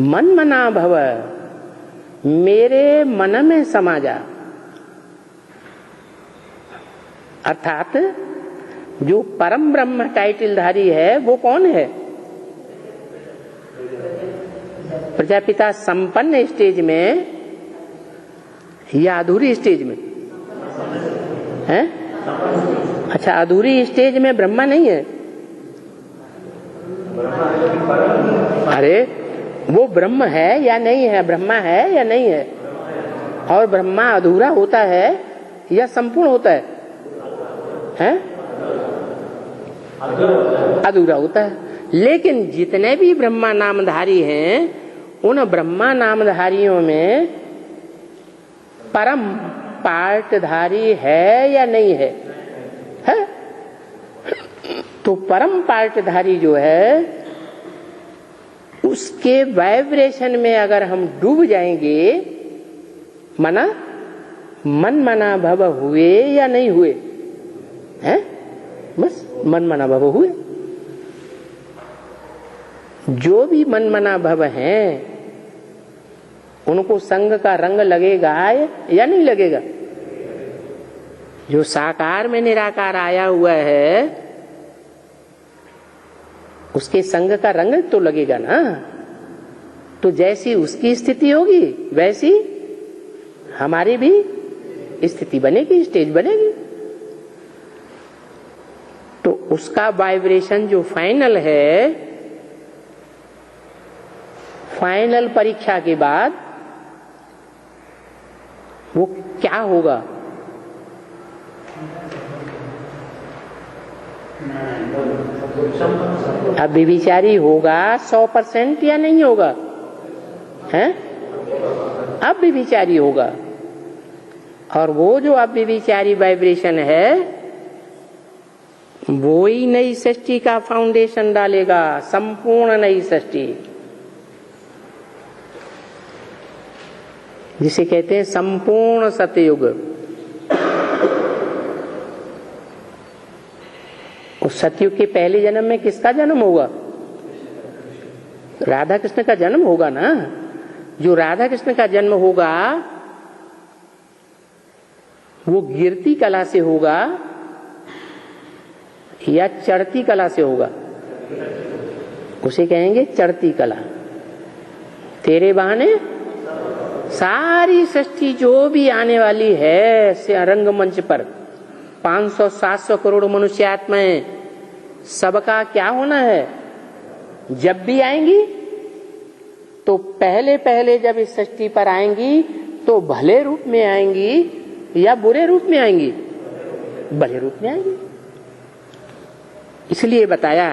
मन मना भव, मेरे मन में समा जा। अर्थात जो परम ब्रह्म टाइटलधारी है वो कौन है? प्रजापिता संपन्न स्टेज में या अधूरी स्टेज में है? अच्छा, अधूरी स्टेज में ब्रह्मा नहीं है। अरे वो ब्रह्म है या नहीं है? ब्रह्मा है या नहीं है? और ब्रह्मा अधूरा होता है या संपूर्ण होता है? हैं? अधूरा होता है। लेकिन जितने भी ब्रह्मा नामधारी हैं, उन ब्रह्मा नामधारियों में परम पार्टधारी है या नहीं है? है? तो परम पार्टधारी जो है, उसके वाइब्रेशन में अगर हम डूब जाएंगे, मन मना भव हुए या नहीं हुए? हैं? बस मन मना भव हुए। जो भी मन मना भव हैं, उनको संग का रंग लगेगा या नहीं लगेगा? जो साकार में निराकार आया हुआ है, उसके संग का रंग तो लगेगा ना। तो जैसी उसकी स्थिति होगी वैसी हमारी भी स्थिति बनेगी, स्टेज बनेगी। तो उसका वाइब्रेशन जो फाइनल है, फाइनल परीक्षा के बाद वो क्या होगा? अब व्यभिचारी होगा 100% या नहीं होगा? हैं? अब व्यभिचारी होगा। और वो जो अब व्यभिचारी वाइब्रेशन है, वो ही नई सृष्टि का फाउंडेशन डालेगा, संपूर्ण नई सृष्टि, जिसे कहते हैं संपूर्ण सतयुग। उस सतयुग के पहले जन्म में किसका जन्म होगा? राधा कृष्ण का जन्म होगा ना। जो राधा कृष्ण का जन्म होगा वो गिरती कला से होगा या चढ़ती कला से होगा? उसे कहेंगे चढ़ती कला। तेरे बहाने सारी सृष्टि जो भी आने वाली है से रंगमंच पर 500-700 करोड़ मनुष्य आत्माएं, सबका क्या होना है? जब भी आएंगी तो पहले जब इस सृष्टि पर आएंगी तो भले रूप में आएंगी या बुरे रूप में आएंगी? भले रूप में आएंगी। इसलिए बताया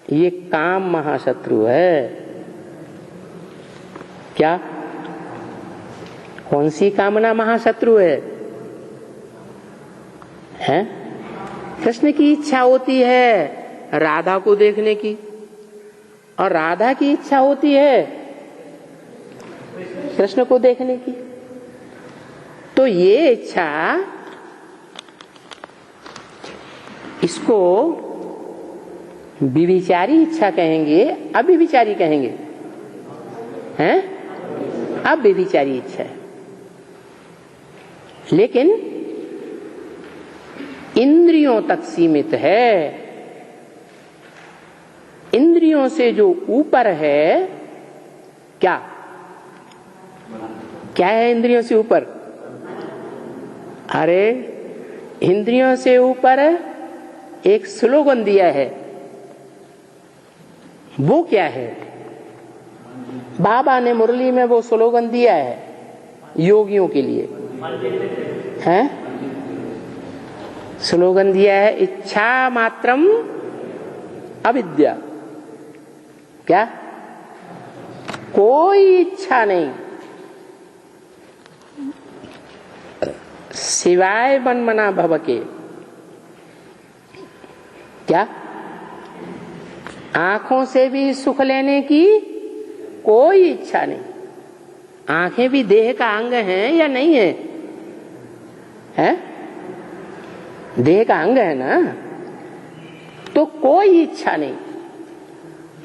ये काम महाशत्रु है। क्या? कौन सी कामना महाशत्रु है? हैं? कृष्ण की इच्छा होती है राधा को देखने की, और राधा की इच्छा होती है कृष्ण को देखने की। तो ये इच्छा, इसको विविचारी इच्छा कहेंगे, अविविचारी कहेंगे? हैं? अब विविचारी इच्छा है। लेकिन इंद्रियों तक सीमित है। इंद्रियों से जो ऊपर है, क्या क्या है इंद्रियों से ऊपर? अरे इंद्रियों से ऊपर एक स्लोगन दिया है। वो क्या है? बाबा ने मुरली में वो स्लोगन दिया है योगियों के लिए। हैं? स्लोगन दिया है, इच्छा मात्रम अविद्या। क्या? कोई इच्छा नहीं सिवाय मनमना भव के। क्या? आंखों से भी सुख लेने की कोई इच्छा नहीं। आंखें भी देह का अंग हैं या नहीं है? हैं? देह का अंग है ना। तो कोई इच्छा नहीं,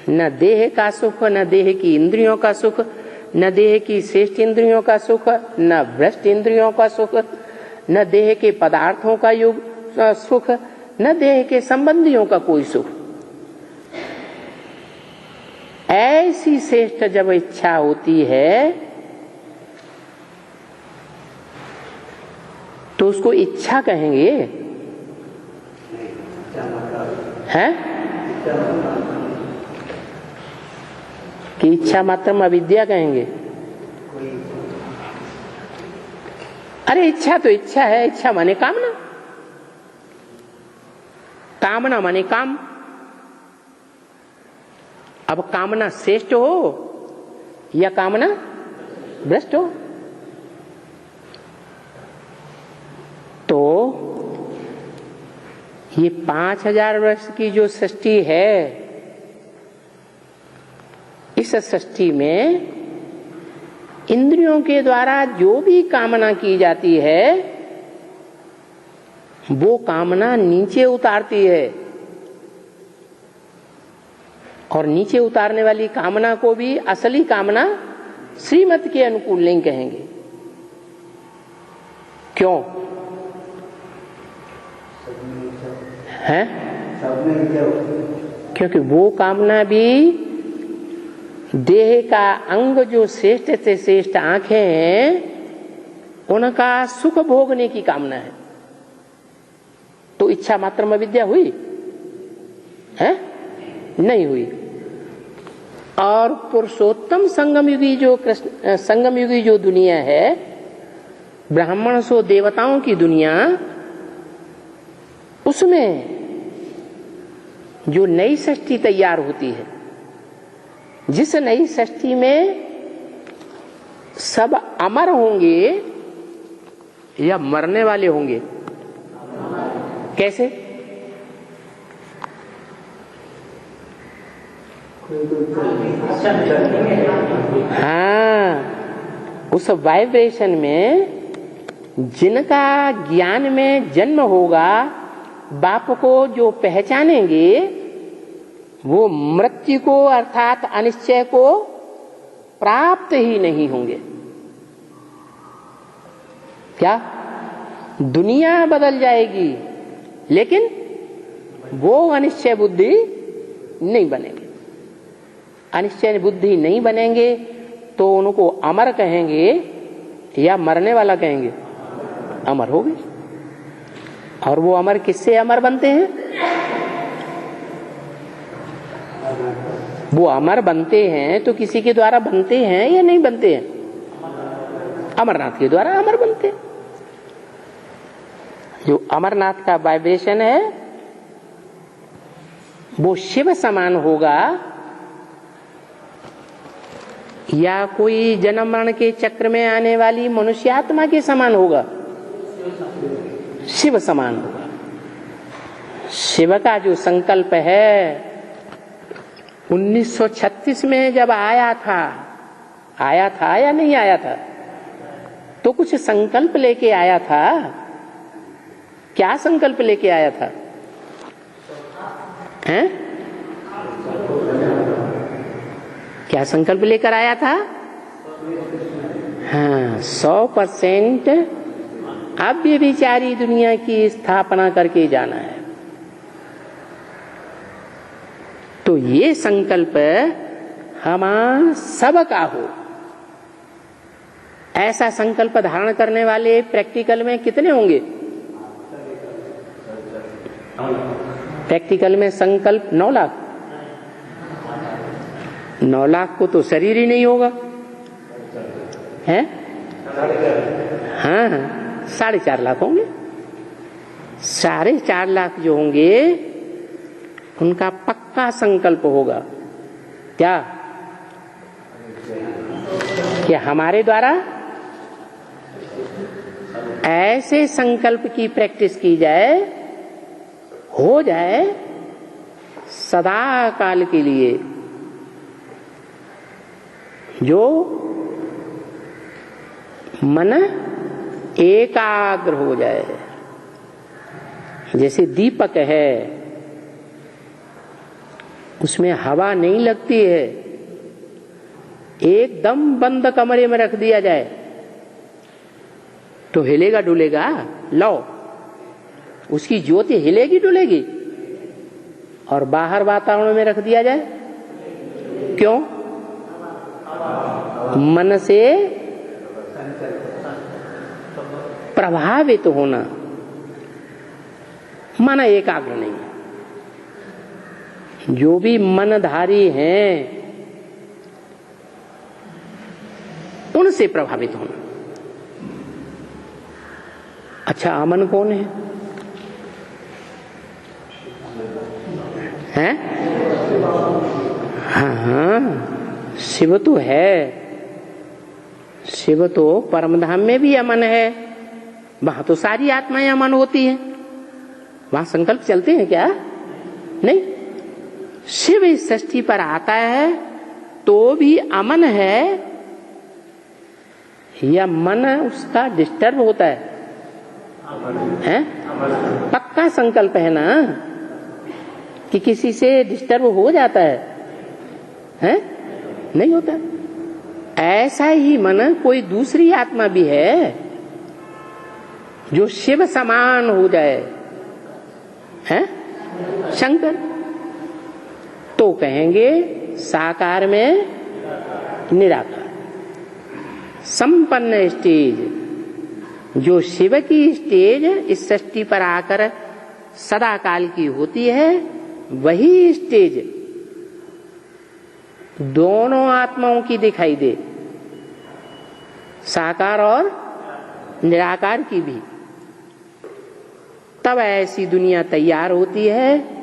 न देह का सुख, न देह की इंद्रियों का सुख, न देह की श्रेष्ठ इंद्रियों का सुख, न भ्रष्ट इंद्रियों का सुख, न देह के पदार्थों का सुख, न देह के संबंधियों का कोई सुख। ऐसी श्रेष्ठ जब इच्छा होती है तो उसको इच्छा कहेंगे, हैं? कि इच्छा मात्रम अविद्या कहेंगे? अरे इच्छा तो इच्छा है, इच्छा माने कामना, कामना माने काम। अब कामना श्रेष्ठ हो या कामना भ्रष्ट हो, तो ये 5000 वर्ष की जो सृष्टि है, इस सृष्टि में इंद्रियों के द्वारा जो भी कामना की जाती है वो कामना नीचे उतारती है, और नीचे उतारने वाली कामना को भी असली कामना श्रीमत के अनुकूल नहीं कहेंगे। क्यों है? क्योंकि वो कामना भी देह का अंग जो श्रेष्ठ से श्रेष्ठ आंखें हैं उनका सुख भोगने की कामना है। तो इच्छा मात्र में विद्या हुई है? नहीं हुई। और पुरुषोत्तम संगम युगी जो दुनिया है, ब्राह्मण सो देवताओं की दुनिया, उसमें जो नई सृष्टि तैयार होती है, जिस नई सृष्टि में सब अमर होंगे या मरने वाले होंगे? कैसे? हाँ, उस वाइब्रेशन में जिनका ज्ञान में जन्म होगा, बाप को जो पहचानेंगे, वो मृत्यु को अर्थात अनिश्चय को प्राप्त ही नहीं होंगे। क्या? दुनिया बदल जाएगी लेकिन वो अनिश्चय बुद्धि नहीं बनेगी। अनिश्चय बुद्धि नहीं बनेंगे तो उनको अमर कहेंगे या मरने वाला कहेंगे? अमर हो गए। और वो अमर किससे अमर बनते हैं? वो अमर बनते हैं तो किसी के द्वारा बनते हैं या नहीं बनते हैं? अमरनाथ के द्वारा अमर बनते हैं। जो अमरनाथ का वाइब्रेशन है वो शिव समान होगा या कोई जन्म मरण के चक्र में आने वाली मनुष्यात्मा के समान होगा? शिव समान होगा। शिव का जो संकल्प है 1936 में जब आया था या नहीं आया था? तो कुछ संकल्प लेके आया था। क्या संकल्प लेके आया था? हैं? क्या संकल्प लेकर आया था? हाँ, 100% अव्यभिचारी दुनिया की स्थापना करके जाना है। तो ये संकल्प हमारा सबका हो, ऐसा संकल्प धारण करने वाले प्रैक्टिकल में कितने होंगे? प्रैक्टिकल में संकल्प 9 लाख। 9 लाख को तो शरीर ही नहीं होगा, है? हाँ, 4.5 लाख होंगे। 4.5 लाख जो होंगे उनका पक्का संकल्प होगा। क्या? कि हमारे द्वारा ऐसे संकल्प की प्रैक्टिस की जाए, हो जाए सदा काल के लिए, जो मन एकाग्र हो जाए। जैसे दीपक है, उसमें हवा नहीं लगती है। एकदम बंद कमरे में रख दिया जाए तो हिलेगा डुलेगा? लो, उसकी ज्योति हिलेगी डुलेगी? और बाहर वातावरण में रख दिया जाए, क्यों? मन से प्रभावित होना, मन एकाग्र नहीं। जो भी मनधारी हैं उनसे प्रभावित होना। अच्छा, अमन कौन है? हैं? हाँ, शिव तो है। शिव तो परमधाम में भी अमन है। वहां तो सारी आत्माएं अमन होती हैं। वहां संकल्प चलते हैं क्या? नहीं। शिव इस सृष्टि पर आता है तो भी अमन है या मन उसका डिस्टर्ब होता है? हैं? पक्का संकल्प है ना कि किसी से डिस्टर्ब हो जाता है? हैं? नहीं होता। ऐसा ही मन कोई दूसरी आत्मा भी है जो शिव समान हो जाए, हैं? शंकर तो कहेंगे साकार में निराकार। संपन्न स्टेज, जो शिव की स्टेज इस सृष्टि पर आकर सदा काल की होती है, वही स्टेज दोनों आत्माओं की दिखाई दे, साकार और निराकार की भी। तब ऐसी दुनिया तैयार होती है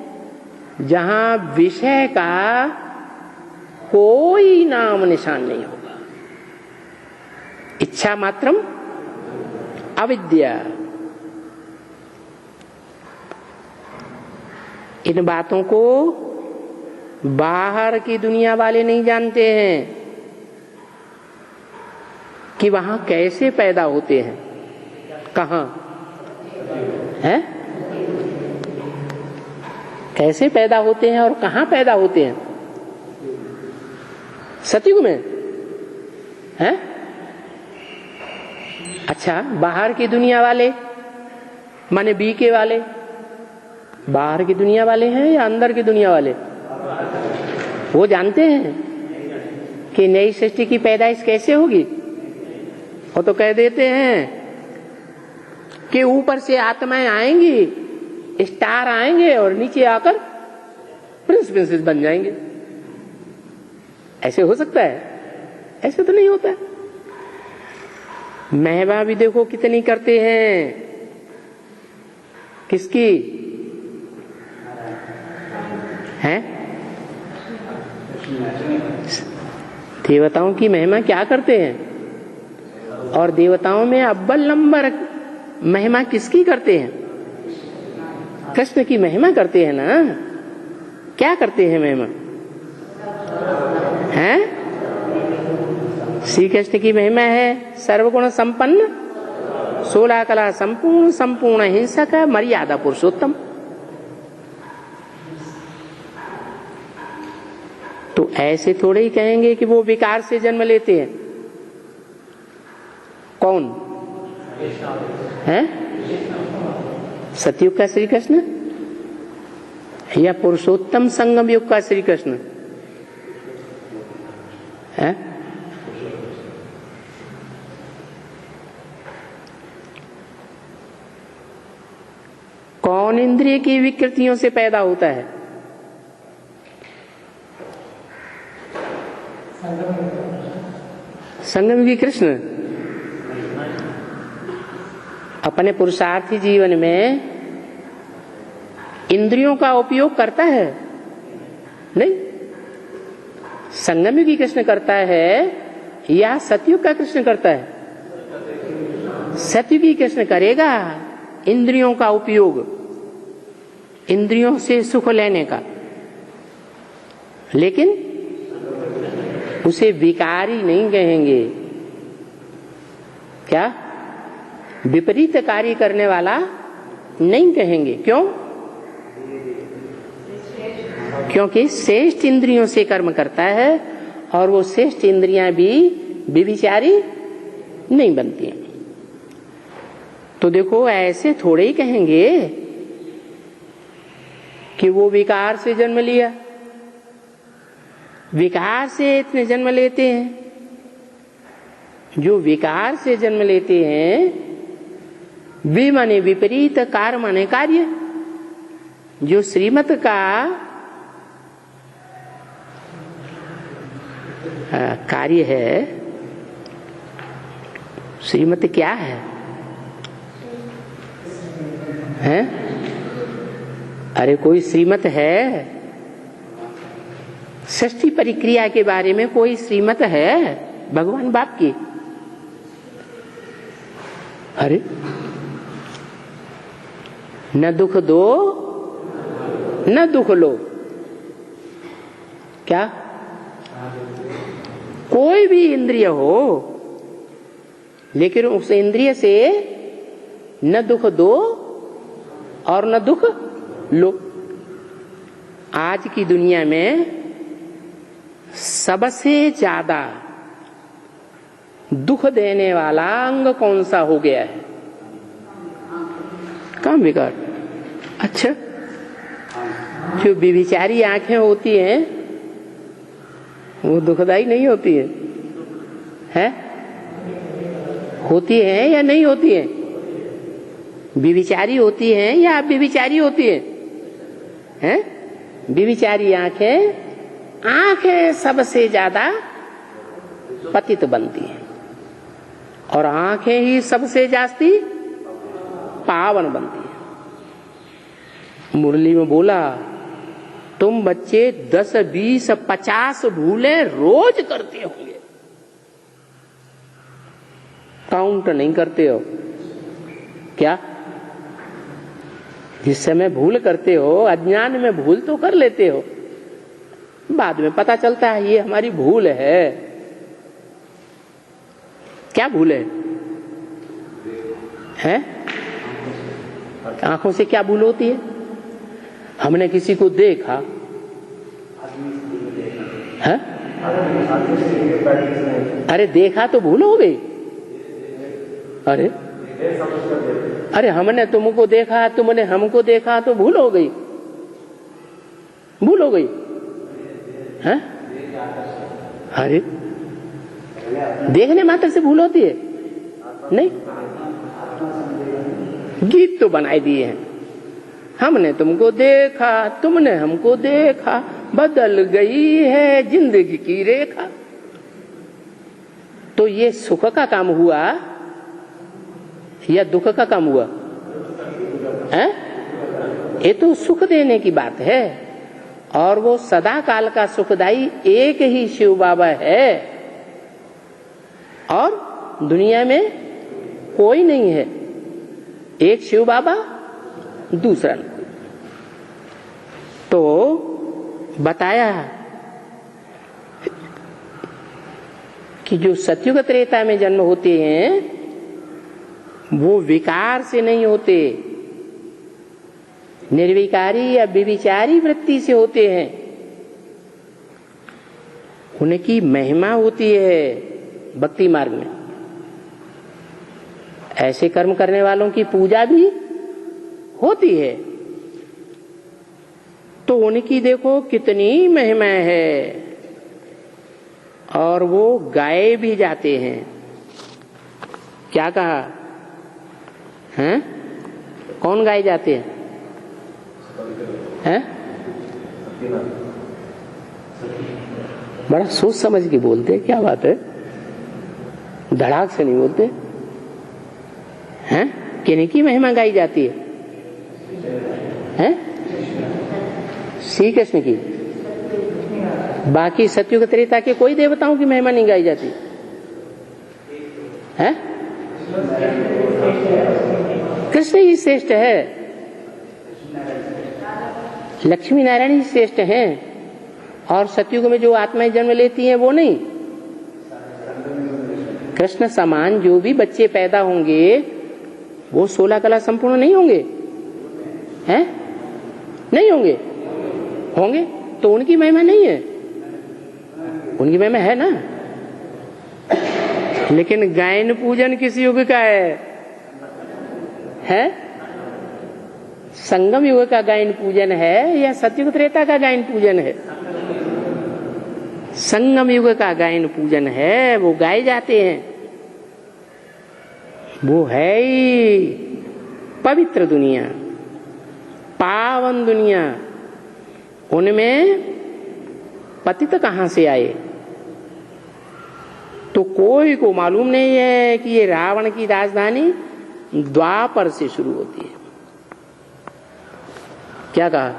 जहां विषय का कोई नाम निशान नहीं होगा। इच्छा मात्रम अविद्या। इन बातों को बाहर की दुनिया वाले नहीं जानते हैं कि वहां कैसे पैदा होते हैं, कहां है, कैसे पैदा होते हैं और कहां पैदा होते हैं। सतयुग में है। अच्छा, बाहर की दुनिया वाले माने बीके वाले, बाहर की दुनिया वाले हैं या अंदर की दुनिया वाले? वो जानते हैं कि नई सृष्टि की पैदाइश कैसे होगी। वो तो कह देते हैं कि ऊपर से आत्माएं आएंगी, स्टार आएंगे और नीचे आकर प्रिंस प्रिंसेस बन जाएंगे। ऐसे हो सकता है? ऐसे तो नहीं होता। महिमा भी देखो कितनी करते हैं। किसकी है? देवताओं की महिमा क्या करते हैं? और देवताओं में अव्वल नंबर महिमा किसकी करते हैं? कृष्ण की महिमा करते हैं ना। क्या करते हैं महिमा? हैं? श्री कृष्ण की महिमा है सर्वगुण संपन्न, 16 कला संपूर्ण, संपूर्ण हिंसक, मर्यादा पुरुषोत्तम। तो ऐसे थोड़े ही कहेंगे कि वो विकार से जन्म लेते हैं। कौन है? सतयुग का श्री कृष्ण या पुरुषोत्तम संगम युग का श्री कृष्ण है? कौन इंद्रिय की विकृतियों से पैदा होता है? संगम युगी कृष्ण अपने पुरुषार्थी जीवन में इंद्रियों का उपयोग करता है? नहीं। संगम युगी कृष्ण करता है या सतयुग का कृष्ण करता है? सतयुगी कृष्ण करेगा इंद्रियों का उपयोग, इंद्रियों से सुख लेने का, लेकिन उसे विकारी नहीं कहेंगे। क्या? विपरीत कार्य करने वाला नहीं कहेंगे। क्यों? क्योंकि श्रेष्ठ इंद्रियों से कर्म करता है और वो श्रेष्ठ इंद्रियां भी व्यभिचारी नहीं बनती हैं। तो देखो ऐसे थोड़े ही कहेंगे कि वो विकार से जन्म लिया, विकार से इतने जन्म लेते हैं। जो विकार से जन्म लेते हैं वे माने विपरीत, कार माने कार्य। जो श्रीमत का कार्य है, श्रीमत क्या है? हैं? अरे कोई श्रीमत है? षष्ठी परिक्रिया के बारे में कोई श्रीमत है भगवान बाप की? अरे न दुख दो न दुख लो। क्या? कोई भी इंद्रिय हो लेकिन उस इंद्रिय से न दुख दो और न दुख लो। आज की दुनिया में सबसे ज्यादा दुख देने वाला अंग कौन सा हो गया है? काम विकार। अच्छा, जो व्यभिचारी आंखें होती हैं वो दुखदाई नहीं होती है? हैं? होती है या नहीं होती है? व्यभिचारी होती हैं या व्यभिचारी होती है? हैं? व्यभिचारी आंखें सबसे ज्यादा पतित बनती हैं और आंखें ही सबसे जास्ती पावन बनती है। मुरली में बोला, तुम बच्चे 10, 20, 50 भूलें रोज करते होंगे, काउंट नहीं करते हो क्या? जिस समय भूल करते हो, अज्ञान में भूल तो कर लेते हो, बाद में पता चलता है ये हमारी भूल है। क्या भूल है? हैं? आंखों से क्या भूल होती है? हमने किसी को देखा है? अरे देखा तो भूल हो गई। अरे हमने तुमको देखा, तुमने हमको देखा तो भूल हो गई। भूल हो गई है? अरे देखने मात्र से भूल होती है? नहीं, गीत तो बनाए दिए हैं, हमने तुमको देखा, तुमने हमको देखा, बदल गई है जिंदगी की रेखा। तो ये सुख का काम हुआ या दुख का काम हुआ? हैं? ये तो सुख देने की बात है और वो सदा काल का सुखदाई एक ही शिव बाबा है और दुनिया में कोई नहीं है। एक शिव बाबा, दूसरा नहीं। तो बताया कि जो सतयुग त्रेता में जन्म होते हैं वो विकार से नहीं होते, निर्विकारी या व्यभिचारी वृत्ति से होते हैं। उनकी महिमा होती है भक्ति मार्ग में। ऐसे कर्म करने वालों की पूजा भी होती है। तो उनकी देखो कितनी महिमा है और वो गाए भी जाते हैं। क्या कहा? हैं? कौन गाए जाते हैं? हैं? बड़ा सोच समझ के बोलते हैं, क्या बात है, धड़ाक से नहीं बोलते हैं। किन्हीं की महिमा गाई जाती है? हैं? श्री कृष्ण की। बाकी सतयुग त्रेता के कोई देवताओं की महिमा नहीं गाई जाती है? कृष्ण ही श्रेष्ठ है, लक्ष्मी नारायण ही श्रेष्ठ हैं और सतयुग में जो आत्माएं जन्म लेती हैं वो नहीं। कृष्ण समान जो भी बच्चे पैदा होंगे वो 16 कला संपूर्ण नहीं होंगे, हैं? नहीं होंगे? होंगे तो उनकी महिमा नहीं है, उनकी महिमा है ना। लेकिन गायन पूजन किस युग का है? संगम युग का गायन पूजन है या सतयुग त्रेता का गायन पूजन है? संगम युग का गायन पूजन है, वो गाए जाते हैं। वो है ही पवित्र दुनिया, पावन दुनिया। उनमें पतित कहां से आए? तो कोई को मालूम नहीं है कि ये रावण की राजधानी द्वापर से शुरू होती है। क्या कहा?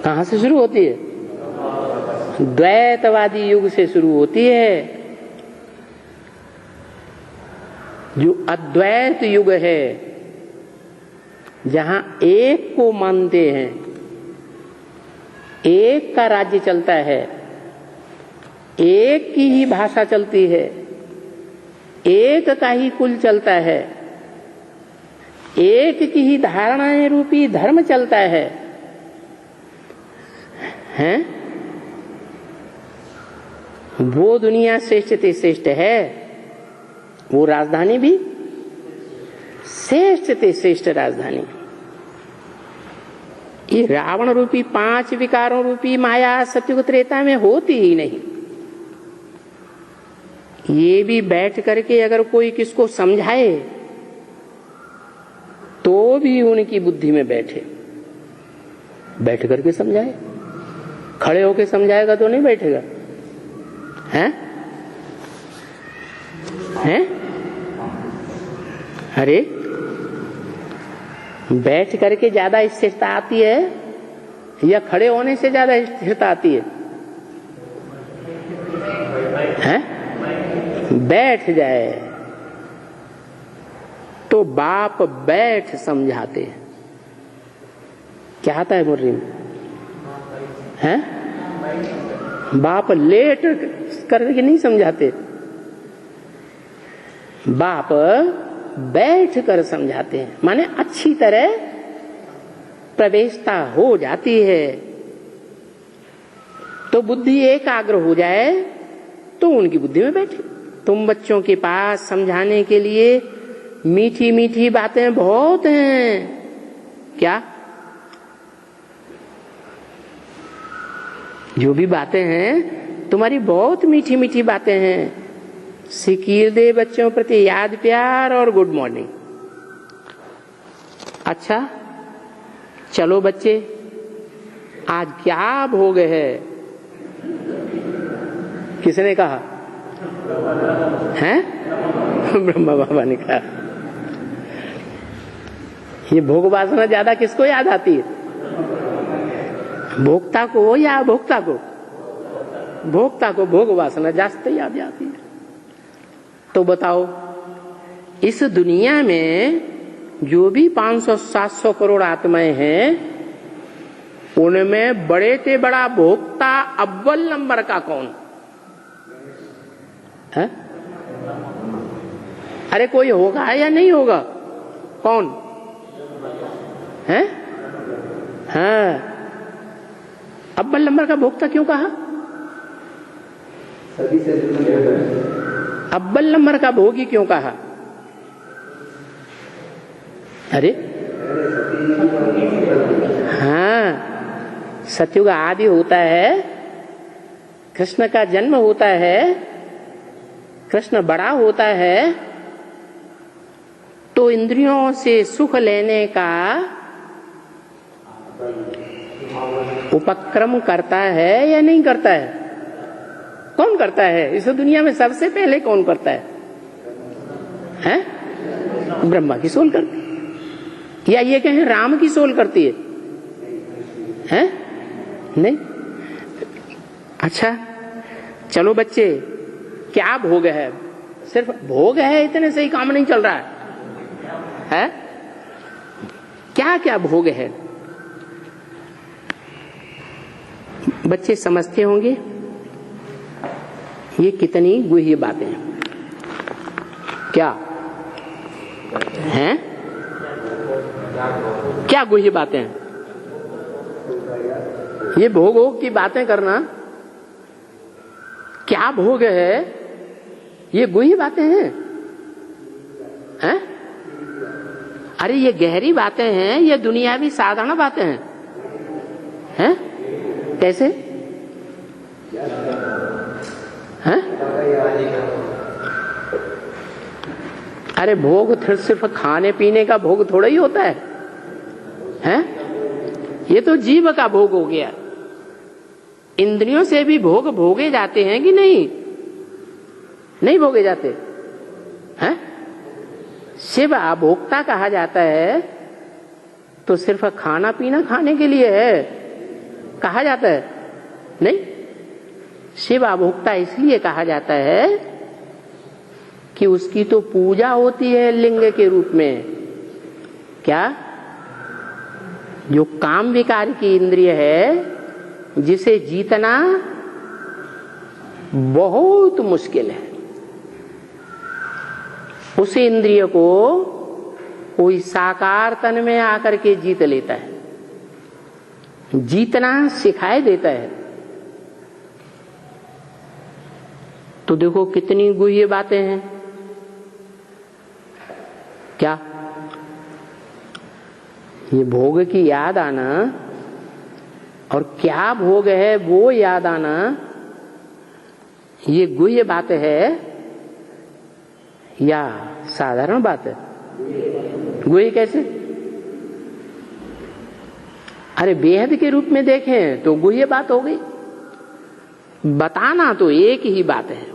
कहां से शुरू होती है? द्वैतवादी युग से शुरू होती है। जो अद्वैत युग है, जहां एक को मानते हैं, एक का राज्य चलता है, एक की ही भाषा चलती है, एक का ही कुल चलता है, एक की ही धारणाएं रूपी धर्म चलता है, हैं? वो दुनिया श्रेष्ठ से श्रेष्ठ है। वो राजधानी भी श्रेष्ठ से श्रेष्ठ राजधानी। ये रावण रूपी 5 विकारों रूपी माया सतयुग त्रेता में होती ही नहीं। ये भी बैठ करके अगर कोई किसको समझाए तो भी उनकी बुद्धि में बैठे। बैठ करके समझाए, खड़े होके समझाएगा तो नहीं बैठेगा। हैं? हैं? अरे बैठ करके ज्यादा स्थिरता आती है या खड़े होने से ज्यादा स्थिरता आती है? हैं? बैठ जाए तो बाप बैठ समझाते हैं। क्या आता है मुर्री में? हैं? बाप लेट करके नहीं समझाते, बाप बैठ कर समझाते हैं। माने अच्छी तरह प्रवेशता हो जाती है। तो बुद्धि एकाग्र हो जाए तो उनकी बुद्धि में बैठे। तुम बच्चों के पास समझाने के लिए मीठी मीठी बातें बहुत हैं। क्या? जो भी बातें हैं तुम्हारी बहुत मीठी मीठी बातें हैं। सिकीर दे बच्चों प्रति याद प्यार और गुड मॉर्निंग। अच्छा चलो बच्चे, आज क्या भोग है? किसने कहा? हैं? ब्रह्मा बाबा ने कहा। ये भोग वासना ज्यादा किसको याद आती है? भोक्ता को या भोक्ता को? भोक्ता को भोग वासना ज्यादा याद आती है। तो बताओ, इस दुनिया में जो भी 500-700 करोड़ आत्माएं हैं, उनमें बड़े से बड़ा भोक्ता अव्वल नंबर का कौन है? अरे कोई होगा या नहीं होगा? कौन है? हाँ, अव्वल नंबर का भोक्ता क्यों कहा? अव्वल नंबर का भोगी क्यों कहा? अरे हाँ, सतयुग आदि होता है, कृष्ण का जन्म होता है, कृष्ण बड़ा होता है, तो इंद्रियों से सुख लेने का उपक्रम करता है या नहीं करता है? कौन करता है इस दुनिया में? सबसे पहले कौन करता है? हैं? ब्रह्मा की सोल करती है, या ये कहें राम की सोल करती है? हैं? नहीं। अच्छा चलो बच्चे, क्या भोग है? सिर्फ भोग है इतने से ही काम नहीं चल रहा है? क्या क्या भोग है? बच्चे समझते होंगे ये कितनी गुह्य बातें हैं। क्या हैं? क्या गुह्य बातें हैं? ये भोग भोग की बातें करना, क्या भोग है, ये गुही बातें हैं? अरे ये गहरी बातें हैं, ये दुनियावी साधारण बातें हैं? कैसे हैं? अरे भोग सिर्फ खाने पीने का भोग थोड़ा ही होता है, हैं? ये तो जीव का भोग हो गया। इंद्रियों से भी भोग भोगे जाते हैं कि नहीं? नहीं भोगे जाते हैं? शिव अभोक्ता कहा जाता है तो सिर्फ खाना पीना खाने के लिए है कहा जाता है? नहीं, शिव अभोक्ता इसलिए कहा जाता है कि उसकी तो पूजा होती है लिंग के रूप में। क्या? जो काम विकार की इंद्रिय है, जिसे जीतना बहुत मुश्किल है, उस इंद्रिय को कोई साकार तन में आकर के जीत लेता है, जीतना सिखाए देता है। तो देखो कितनी गुह्य बातें हैं। क्या? ये भोग की याद आना और क्या भोग है वो याद आना, ये गुह्य बात है या साधारण बात है? गुह्य कैसे? अरे बेहद के रूप में देखें तो गुह्य बात हो गई। बताना तो एक ही बात है,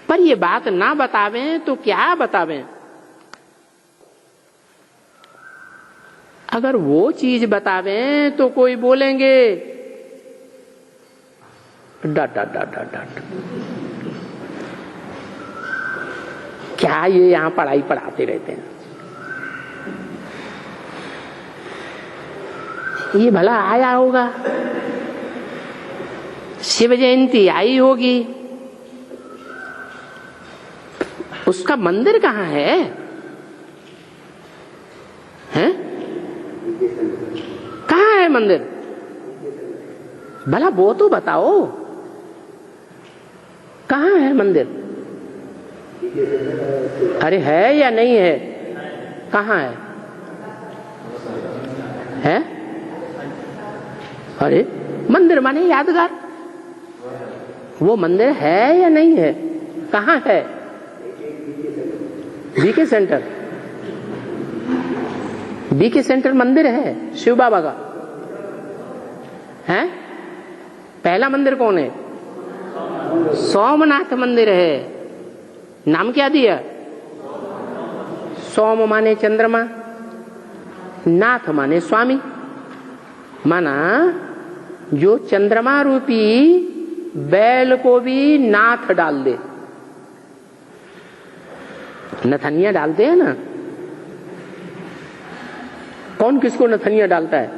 पर ये बात ना बतावें तो क्या बतावें? अगर वो चीज बतावें तो कोई बोलेंगे डट डट डट डट, क्या ये यहां पढ़ाई पढ़ाते रहते हैं, ये भला आया होगा, शिव जयंती आई होगी, उसका मंदिर कहाँ है? हैं? कहाँ है मंदिर? भला वो तो बताओ, कहाँ है मंदिर? अरे है या नहीं है? कहाँ है? है? अरे मंदिर माने यादगार, वो मंदिर है या नहीं है? कहाँ है? बीके सेंटर, बीके सेंटर मंदिर है शिव बाबा का, है? पहला मंदिर कौन है? सोमनाथ मंदिर है। नाम क्या दिया? सोम माने चंद्रमा, नाथ माने स्वामी। माना जो चंद्रमा रूपी बैल को भी नाथ डाल दे, नथनिया डालते हैं ना, कौन किसको नथनिया डालता है?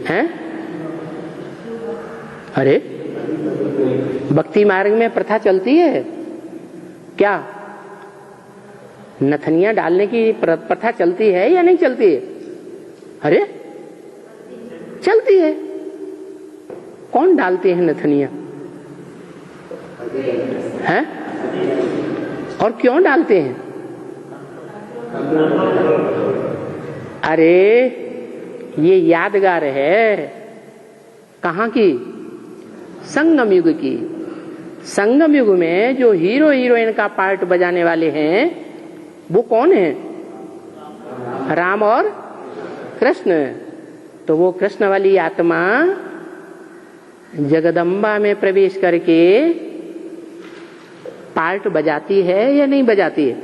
हैं? अरे भक्ति मार्ग में प्रथा चलती है क्या? नथनिया डालने की प्रथा चलती है या नहीं चलती है? अरे चलती है। कौन डालते हैं नथनिया? हैं? और क्यों डालते हैं? अरे ये यादगार है, कहाँ की? संगम युग की। संगम युग में जो हीरो हीरोइन का पार्ट बजाने वाले हैं वो कौन है? राम और कृष्ण। तो वो कृष्ण वाली आत्मा जगदम्बा में प्रवेश करके पार्ट बजाती है या नहीं बजाती है?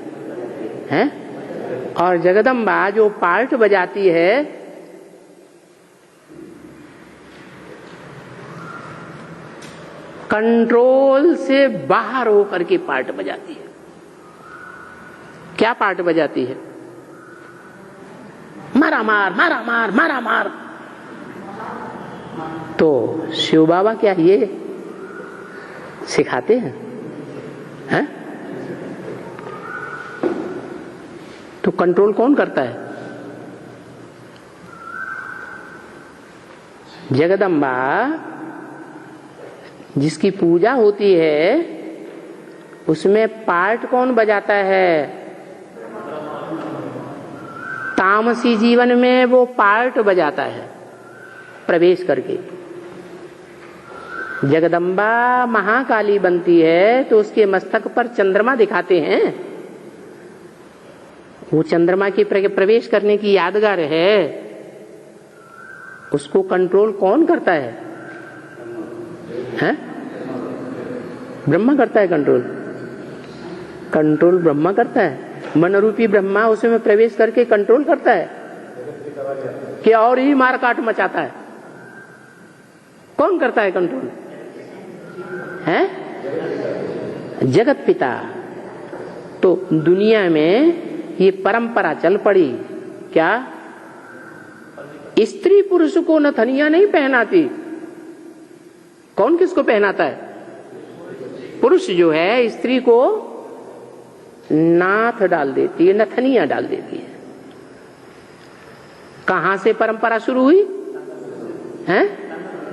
हैं? और जगदम्बा जो पार्ट बजाती है कंट्रोल से बाहर होकर के पार्ट बजाती है। क्या पार्ट बजाती है? मारा मार मारा मार मारा मार। तो शिव बाबा क्या ये सिखाते हैं? हैं? तो कंट्रोल कौन करता है? जगदम्बा जिसकी पूजा होती है उसमें पार्ट कौन बजाता है? तामसी जीवन में वो पार्ट बजाता है प्रवेश करके। जगदम्बा महाकाली बनती है तो उसके मस्तक पर चंद्रमा दिखाते हैं, वो चंद्रमा की प्रवेश करने की यादगार है। उसको कंट्रोल कौन करता है? हैं? ब्रह्मा करता है कंट्रोल। कंट्रोल ब्रह्मा करता है। मन रूपी ब्रह्मा उसमें प्रवेश करके कंट्रोल करता है कि और ही मार काट मचाता है। कौन करता है कंट्रोल? है जगत पिता। तो दुनिया में ये परंपरा चल पड़ी, क्या स्त्री पुरुष को नथनिया नहीं पहनाती? कौन किसको पहनाता है? पुरुष जो है स्त्री को नाथ डाल देती है, नथनिया डाल देती है। कहां से परंपरा शुरू हुई? है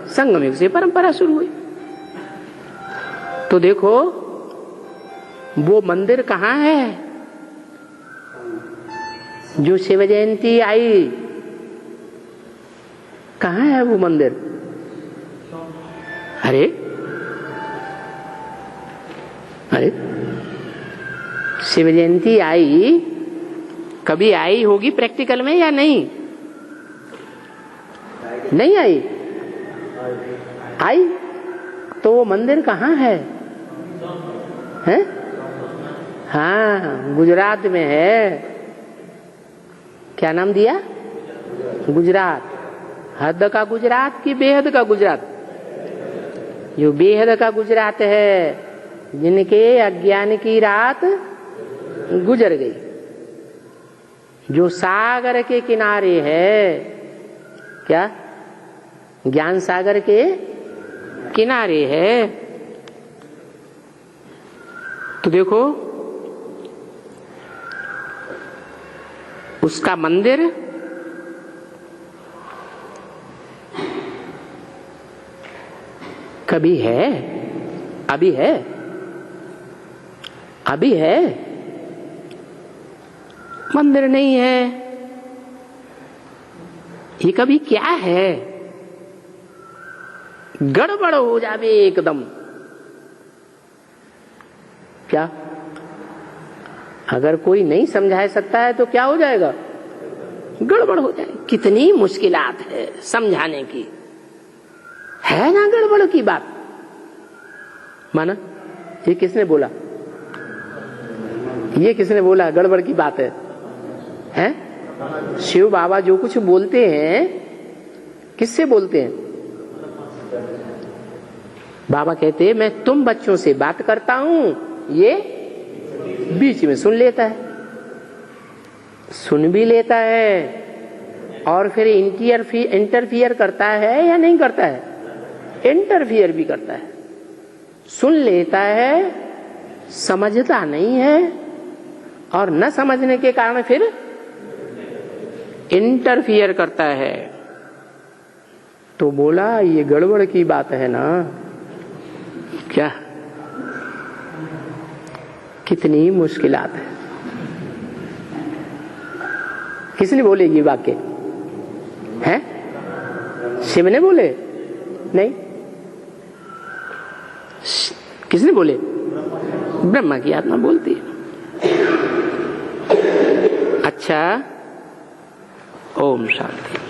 संगम युग से परंपरा शुरू हुई। तो देखो वो मंदिर कहाँ है जो शिव जयंती आई? कहाँ है वो मंदिर? अरे अरे शिव जयंती आई, कभी आई होगी प्रैक्टिकल में या नहीं? नहीं आई? आई तो वो मंदिर कहाँ है? हैं? हाँ गुजरात में है। क्या नाम दिया? गुजरात। हद का गुजरात कि बेहद का गुजरात? जो बेहद का गुजरात है, जिनके अज्ञान की रात गुजर गई, जो सागर के किनारे है, क्या ज्ञान सागर के किनारे है। तो देखो उसका मंदिर कभी है, अभी है, अभी है, मंदिर नहीं है। ये कभी क्या है? गड़बड़ हो जावे एकदम। क्या अगर कोई नहीं समझा सकता है तो क्या हो जाएगा? गड़बड़ हो जाए। कितनी मुश्किलात है समझाने की, है ना गड़बड़ की बात। माना ये किसने बोला? ये किसने बोला गड़बड़ की बात है? हैं? शिव बाबा जो कुछ बोलते हैं किससे बोलते हैं? बाबा कहते हैं मैं तुम बच्चों से बात करता हूं, ये बीच में सुन लेता है, सुन भी लेता है और फिर इंटरफियर करता है या नहीं करता है? इंटरफियर भी करता है। सुन लेता है, समझता नहीं है और न समझने के कारण फिर इंटरफियर करता है। तो बोला ये गड़बड़ की बात है ना। क्या कितनी मुश्किलात है। किसने बोले ये वाक्य? हैं? शिव ने बोले? नहीं। किसने बोले? ब्रह्मा की आत्मा बोलती है। अच्छा, ओम शांति।